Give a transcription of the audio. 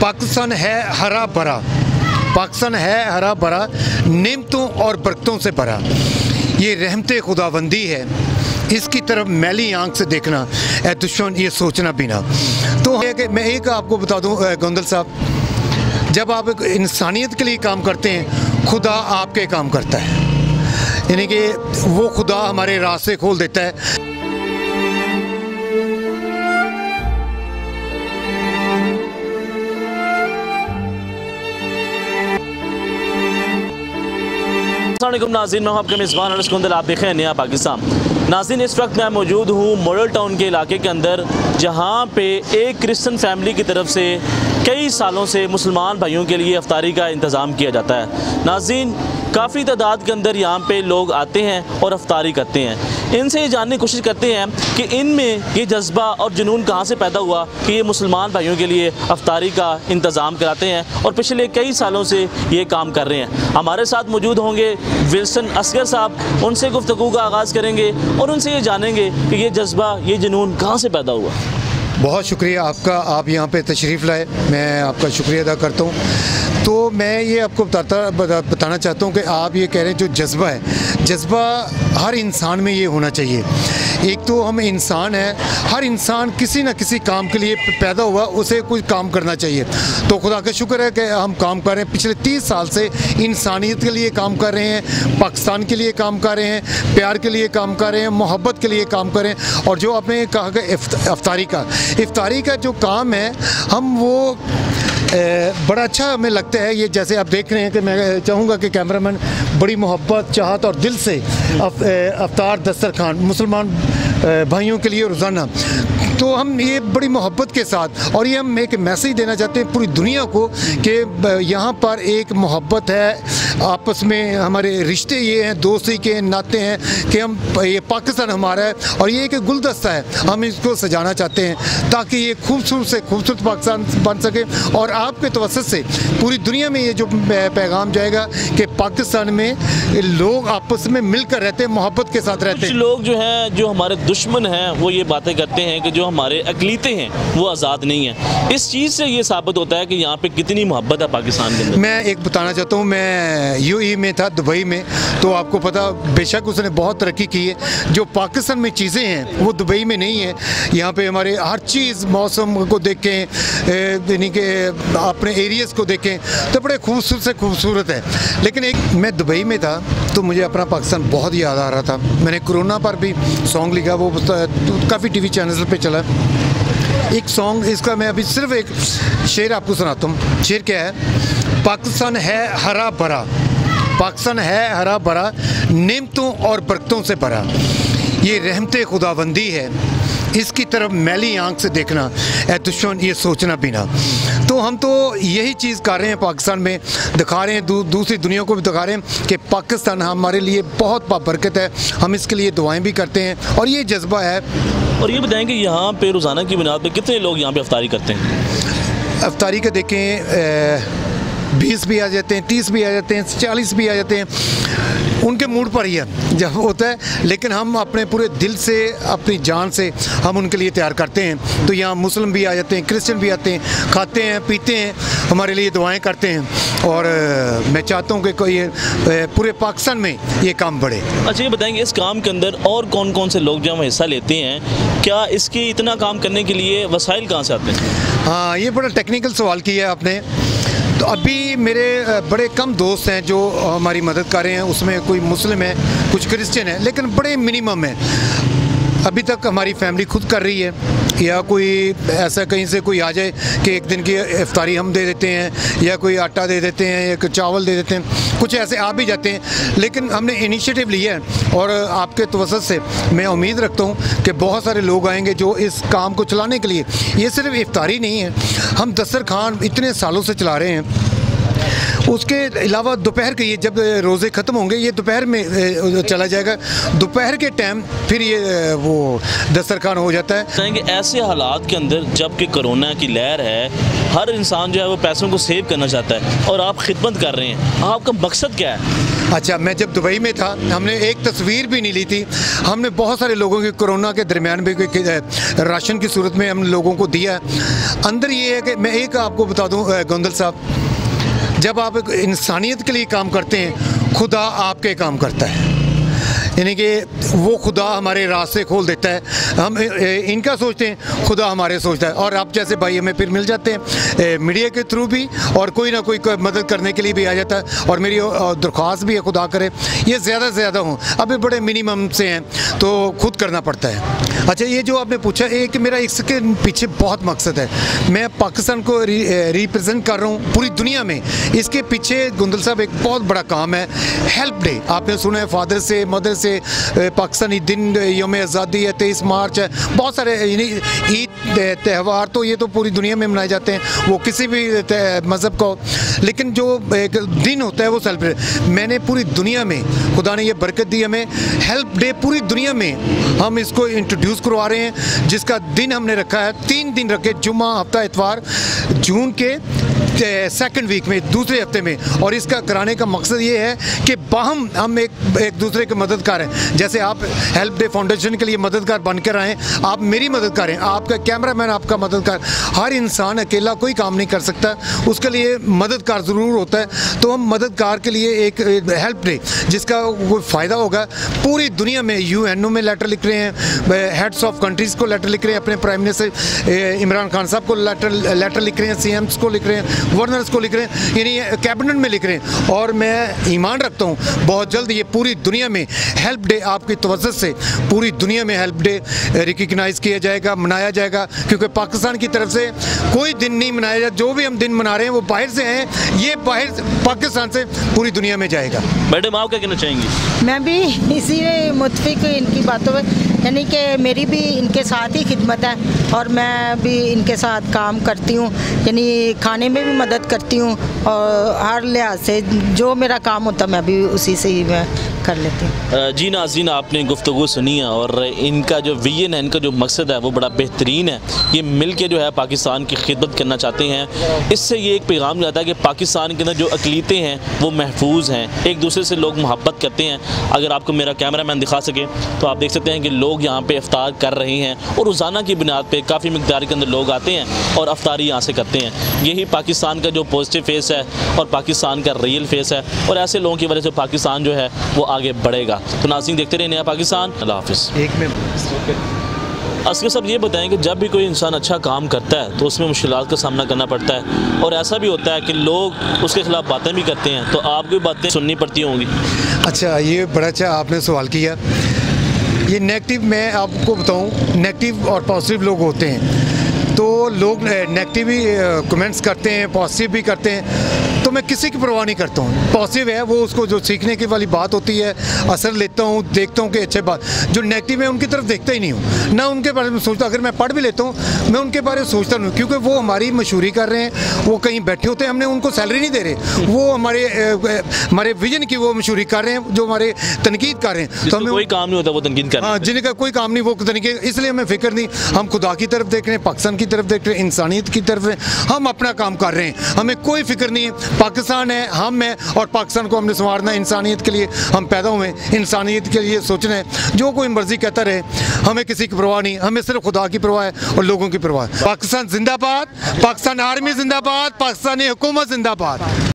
पाकिस्तान है हरा भरा, पाकिस्तान है हरा भरा, नेमतों और बरकतों से भरा। ये रहमते खुदाबंदी है, इसकी तरफ मैली आंख से देखना ए दुश्मन, ये सोचना भी ना। तो मैं एक आपको बता दूं गोंदल साहब, जब आप इंसानियत के लिए काम करते हैं, खुदा आपके काम करता है, यानी कि वो खुदा हमारे रास्ते खोल देता है। अस्सलामुअलैकुम नाज़रीन, मैं हूं आपके मेज़बान अनस गोंदल, आप देखें नया पाकिस्तान। नाज़रीन, इस वक्त मैं मौजूद हूं मॉडल टाउन के इलाके के अंदर, जहां पे एक क्रिश्चियन फैमिली की तरफ से कई सालों से मुसलमान भाइयों के लिए अफ्तारी का इंतज़ाम किया जाता है। नाज़रीन, काफ़ी तादाद के अंदर यहाँ पे लोग आते हैं और अफ्तारी करते हैं। इनसे ये जानने की कोशिश करते हैं कि इनमें ये जज्बा और जुनून कहाँ से पैदा हुआ कि ये मुसलमान भाइयों के लिए अफ्तारी का इंतज़ाम कराते हैं और पिछले कई सालों से ये काम कर रहे हैं। हमारे साथ मौजूद होंगे विल्सन असगर साहब, उनसे गुफ्तगू का आगाज़ करेंगे और उनसे ये जानेंगे कि ये जज्बा, ये जुनून कहाँ से पैदा हुआ। बहुत शुक्रिया आपका, आप यहाँ पे तशरीफ़ लाए, मैं आपका शुक्रिया अदा करता हूँ। तो मैं ये आपको बताना चाहता हूँ कि आप ये कह रहे हैं जो जज्बा है, जज्बा हर इंसान में ये होना चाहिए। एक तो हम इंसान हैं, हर इंसान किसी न किसी काम के लिए पैदा हुआ, उसे कुछ काम करना चाहिए। तो खुदा का शुक्र है कि हम काम कर रहे हैं, पिछले 30 साल से इंसानियत के लिए काम कर रहे हैं, पाकिस्तान के लिए काम कर रहे हैं, प्यार के लिए काम कर रहे हैं, मोहब्बत के लिए काम कर रहे हैं। और जो आपने कहा कि इफ्तारी का जो काम है, हम वो बड़ा अच्छा हमें लगता है। ये जैसे आप देख रहे हैं कि मैं चाहूँगा कि कैमरामैन बड़ी मोहब्बत, चाहत और दिल से अफ्तार दस्तरखान मुसलमान भाइयों के लिए रोज़ाना, तो हम ये बड़ी मोहब्बत के साथ, और ये हम एक मैसेज देना चाहते हैं पूरी दुनिया को कि यहाँ पर एक मोहब्बत है, आपस में हमारे रिश्ते ये हैं, दोस्ती के नाते हैं कि हम, ये पाकिस्तान हमारा है और ये एक गुलदस्ता है, हम इसको सजाना चाहते हैं ताकि ये खूबसूरत से खूबसूरत पाकिस्तान बन सके। और आपके तवस्सुत से पूरी दुनिया में ये जो पैगाम जाएगा कि पाकिस्तान में लोग आपस में मिलकर रहते हैं, मोहब्बत के साथ रहते हैं। लोग जो हैं, जो हमारे दुश्मन हैं, वो ये बातें करते हैं कि जो हमारे अक़लीते हैं वो आज़ाद नहीं है। इस चीज़ से ये साबित होता है कि यहाँ पे कितनी मोहब्बत है पाकिस्तान के अंदर। मैं एक बताना चाहता हूँ, मैं यूएई में था, दुबई में, तो आपको पता, बेशक उसने बहुत तरक्की की है। जो पाकिस्तान में चीज़ें हैं वो दुबई में नहीं है। यहाँ पे हमारे हर चीज़, मौसम को देखें, यानी कि अपने एरियाज़ को देखें तो बड़े खूबसूरत से खूबसूरत है। लेकिन एक मैं दुबई में था तो मुझे अपना पाकिस्तान बहुत याद आ रहा था। मैंने कोरोना पर भी सॉन्ग लिखा, वो काफ़ी टीवी चैनल पे चला एक सॉन्ग। इसका मैं अभी सिर्फ एक शेर आपको सुनाता हूँ। शेर क्या है? पाकिस्तान है हरा भरा, पाकिस्तान है हरा भरा, नेमतों और बरकतों से भरा। ये रहमते खुदाबंदी है, इसकी तरफ मैली आंख से देखना ए दुश्मन, ये सोचना भी ना। तो हम तो यही चीज़ कर रहे हैं, पाकिस्तान में दिखा रहे हैं, दूसरी दुनिया को भी दिखा रहे हैं कि पाकिस्तान हमारे लिए बहुत बाबरकत है। हम इसके लिए दुआएं भी करते हैं और ये जज्बा है। और ये बताएं कि यहाँ पे रोज़ाना की बुनियाद पे कितने लोग यहाँ पे अफ्तारी करते हैं? अफ्तारी का देखें, 20 भी आ जाते हैं, 30 भी आ जाते हैं, 40 भी आ जाते हैं, उनके मूड पर ही है जब होता है। लेकिन हम अपने पूरे दिल से, अपनी जान से हम उनके लिए तैयार करते हैं। तो यहाँ मुस्लिम भी आ जाते हैं, क्रिश्चियन भी आते हैं, खाते हैं, पीते हैं, हमारे लिए दुआएं करते हैं। और मैं चाहता हूँ कि कोई पूरे पाकिस्तान में ये काम बढ़े। अच्छा, ये बताएंगे इस काम के अंदर और कौन कौन से लोग जो हिस्सा लेते हैं? क्या इसकी इतना काम करने के लिए वसाइल कहाँ से आते हैं? हाँ, ये बड़ा टेक्निकल सवाल किया आपने। तो अभी मेरे बड़े कम दोस्त हैं जो हमारी मदद कर रहे हैं, उसमें कोई मुस्लिम है, कुछ क्रिश्चियन है, लेकिन बड़े मिनिमम है। अभी तक हमारी फैमिली खुद कर रही है, या कोई ऐसा कहीं से कोई आ जाए कि एक दिन की इफ्तारी हम दे देते हैं, या कोई आटा दे देते हैं, या चावल दे देते हैं, कुछ ऐसे आ भी जाते हैं। लेकिन हमने इनिशिएटिव लिया है और आपके तवस्सुत से मैं उम्मीद रखता हूँ कि बहुत सारे लोग आएंगे जो इस काम को चलाने के लिए। ये सिर्फ इफ्तारी नहीं है, हम दस्तरखान इतने सालों से चला रहे हैं। उसके अलावा दोपहर के, ये जब रोज़े ख़त्म होंगे, ये दोपहर में चला जाएगा, दोपहर के टाइम फिर ये वो दस्तरखान हो जाता है। ऐसे हालात के अंदर जबकि कोरोना की लहर है, हर इंसान जो है वो पैसों को सेव करना चाहता है और आप खिदमत कर रहे हैं, आपका मकसद क्या है? अच्छा, मैं जब दुबई में था हमने एक तस्वीर भी नहीं ली थी। हमने बहुत सारे लोगों के कोरोना के दरमियान भी राशन की सूरत में हम लोगों को दिया। अंदर ये है कि मैं एक आपको बता दूं गोंदल साहब, जब आप इंसानियत के लिए काम करते हैं खुदा आपके काम करता है, यानी कि वो खुदा हमारे रास्ते खोल देता है। हम इनका सोचते हैं, खुदा हमारे सोचता है। और आप जैसे भाई हमें फिर मिल जाते हैं मीडिया के थ्रू भी, और कोई ना कोई मदद करने के लिए भी आ जाता है। और मेरी दरख्वास्त भी है, खुदा करे ये ज़्यादा से ज़्यादा हों। अभी बड़े मिनिमम से हैं तो खुद करना पड़ता है। अच्छा, ये जो आपने पूछा, एक मेरा इसके पीछे बहुत मकसद है। मैं पाकिस्तान को रिप्रेजेंट कर रहा हूँ पूरी दुनिया में। इसके पीछे गुंदल साहब एक बहुत बड़ा काम है, हेल्प डे। आपने सुना है, फादर से मदर से पाकिस्तानी दिन, यौम आज़ादी है, 23 मार्च है, बहुत सारे ईद त्यौहार तो ये तो पूरी दुनिया में मनाए जाते हैं, वो किसी भी मज़हब को। लेकिन जो एक दिन होता है वो सेलिब्रेट, मैंने पूरी दुनिया में, खुदा ने ये बरकत दी हमें, हेल्प डे पूरी दुनिया में हम इसको इंट्रोड्यूस करवा रहे हैं, जिसका दिन हमने रखा है 3 दिन रखे, जुम्मा, हफ्ता, इतवार, जून के सेकंड वीक में, दूसरे हफ्ते में। और इसका कराने का मकसद ये है कि बाहम हम एक दूसरे के मददगार हैं। जैसे आप हेल्प डे फाउंडेशन के लिए मददगार बनकर आए, आप मेरी मदद करें, आपका कैमरामैन आपका मददगार। हर इंसान अकेला कोई काम नहीं कर सकता, उसके लिए मददगार ज़रूर होता है। तो हम मददगार के लिए एक हेल्प डे, जिसका कोई फ़ायदा होगा पूरी दुनिया में। UNO में लेटर लिख रहे हैं, हेड्स ऑफ कंट्रीज़ को लेटर लिख रहे हैं, अपने प्राइम मिनिस्टर इमरान खान साहब को लेटर लिख रहे हैं, CMs को लिख रहे हैं, गवर्नर्स को लिख रहे हैं, यानी कैबिनेट में लिख रहे हैं। और मैं ईमान रखता हूँ बहुत जल्द ये पूरी दुनिया में हेल्प डे, आपकी तवज्जो से पूरी दुनिया में हेल्प डे रिकग्नाइज़ किया जाएगा, मनाया जाएगा। क्योंकि पाकिस्तान की तरफ से कोई दिन नहीं मनाया जाए, जो भी हम दिन मना रहे हैं वो बाहर से हैं, ये बाहर पाकिस्तान से पूरी दुनिया में जाएगा। मैडम, आप क्या कहना चाहेंगी? मैं भी इसी मुतफिक इनकी बातों में, यानी कि मेरी भी इनके साथ ही खिदमत है और मैं भी इनके साथ काम करती हूँ, यानी खाने में भी मदद करती हूँ और हर लिहाज से जो मेरा काम होता मैं भी उसी से ही मैं कर लेती हूँ। जी नाज़रीन, आपने गुफ्तगू सुनी है और इनका जो विजन है, इनका जो मकसद है वो बड़ा बेहतरीन है। ये मिल के जो है पाकिस्तान की खिदमत करना चाहते हैं। इससे ये एक पैगाम जाता है कि पाकिस्तान के अंदर जो अक़लीतें हैं वो महफूज हैं, एक दूसरे से लोग मोहब्बत करते हैं। अगर आपको मेरा कैमरामैन दिखा सके तो आप देख सकते हैं कि लोग यहाँ पे इफ्तार कर रहे हैं और रोज़ाना की बुनियाद पे काफ़ी मिक़दार के अंदर लोग आते हैं और अफ्तारी यहाँ से करते हैं। यही पाकिस्तान का जो पॉजिटिव फेस है और पाकिस्तान का रियल फेस है, और ऐसे लोगों की वजह से पाकिस्तान जो है वो आगे बढ़ेगा। तो नाज़रीन, देखते रहे नया पाकिस्तान। अल्लाह हाफ़िज़। असगर साहब, ये बताएं कि जब भी कोई इंसान अच्छा काम करता है तो उसमें मुश्किलात का सामना करना पड़ता है, और ऐसा भी होता है कि लोग उसके ख़िलाफ़ बातें भी करते हैं, तो आपको बातें सुननी पड़ती होंगी। अच्छा, ये बड़ा अच्छा आपने सवाल किया। ये नेगेटिव, मैं आपको बताऊं, नेगेटिव और पॉजिटिव लोग होते हैं। तो लोग नेगेटिव भी कमेंट्स करते हैं, पॉजिटिव भी करते हैं, तो मैं किसी की परवाह नहीं करता हूँ। पॉजिटिव है वो, उसको जो सीखने की वाली बात होती है असर लेता हूँ, देखता हूँ कि अच्छे बात। जो नेगेटिव है उनकी तरफ देखता ही नहीं हूँ, ना उनके बारे में सोचता। अगर मैं पढ़ भी लेता हूँ मैं उनके बारे में सोचता नहीं, क्योंकि वो हमारी मशहूरी कर रहे हैं, वो कहीं बैठे होते हैं, हमने उनको सैलरी नहीं दे रहे, वो हमारे विजन की वो मशहूरी कर रहे हैं, जो हमारे तनकीद कर रहे हैं। तो हमें कोई काम नहीं होता वो तनकीद कर, हाँ, जिनका कोई काम नहीं वो तनकीद, इसलिए हमें फिक्र नहीं। हम खुदा की तरफ देख रहे हैं, पाकिस्तान की तरफ देख रहे हैं, इंसानियत की तरफ हम अपना काम कर रहे हैं, हमें कोई फिक्र नहीं है। पाकिस्तान है, हम हैं, और पाकिस्तान को हमने संवारना है। इंसानियत के लिए हम पैदा हुए, इंसानियत के लिए सोचना है। जो कोई मर्जी कहता रहे, हमें किसी की परवाह नहीं, हमें सिर्फ खुदा की परवाह है और लोगों की परवाह है। पाकिस्तान जिंदाबाद, पाकिस्तान आर्मी जिंदाबाद, पाकिस्तानी हुकूमत जिंदाबाद।